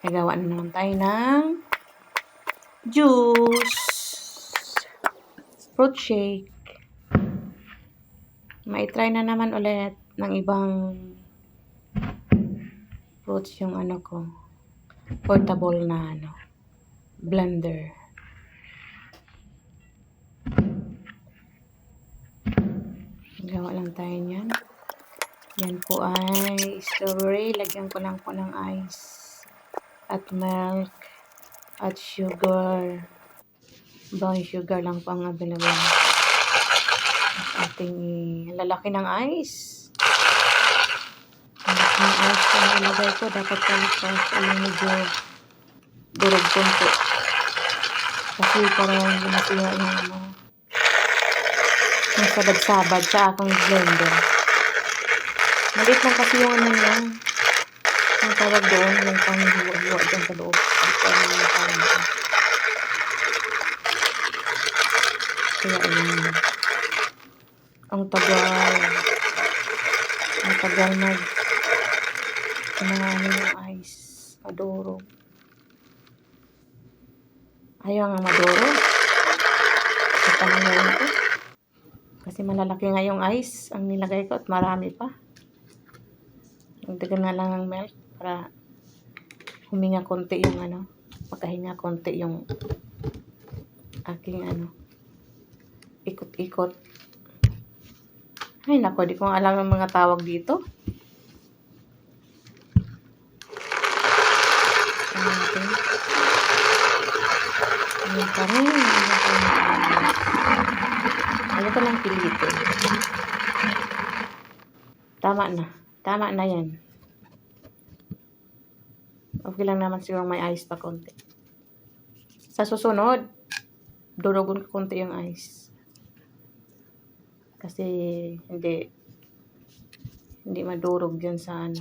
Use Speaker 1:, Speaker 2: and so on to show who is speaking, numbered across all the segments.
Speaker 1: Gagawa na naman tayo ng juice. Fruit shake. Mai-try na naman ulit ng ibang fruits yung ano ko. Portable na blender. Gawa lang tayo niyan. Yan po ay strawberry. Lagyan ko lang po ng ice at milk at sugar. Brown sugar lang po ang available. At ating lalaki ng ice. Ang ice ko na ilagay ko. Dapat kalipas ay medyo durog konti. Kasi parang ginasiya yung sabad-sabad sa akong blender. Maliit lang kasi yung niya. Ang tawag doon, yung pang-hiwa-hiwa dyan sa loob. Kaya ayun. Ang tagal. Ang tagal yung ice. Maduro. Ayaw nga maduro. Ito na yun ito. Kasi malalaki nga yung ice ang nilagay ko at marami pa. Dagdagan na lang ng milk para huminga konti yung makahinga konti yung aking ikot-ikot. Ay nako, di ko alam ang mga tawag dito. Ayan pa rin. Ano ko lang pilitin. Tama na. Tama na yan. Okay lang naman siguro may ice pa konti. Sa susunod, durugon ko konti yung ice. Kasi hindi madurog dyan sa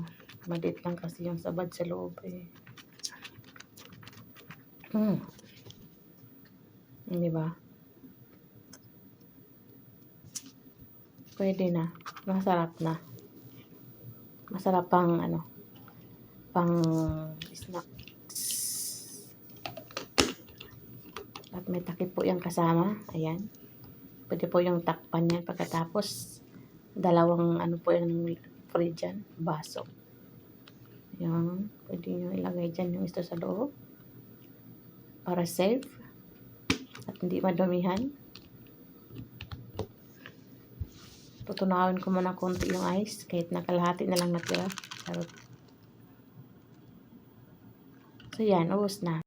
Speaker 1: maliit lang kasi yung sabad sa loob Di ba? Pwede na. Masarap na. Masarap pang pang snacks. At may takip po yung kasama. Ayan. Pwede po yung takpan yan pagkatapos dalawang po yung free dyan. Baso. Ayan. Pwede nyo ilagay dyan yung ito sa loob. Para safe. At hindi madumihan. Tutunawin ko muna konti yung ice. Kahit nakalahati na lang natira. So yan. Ubos na.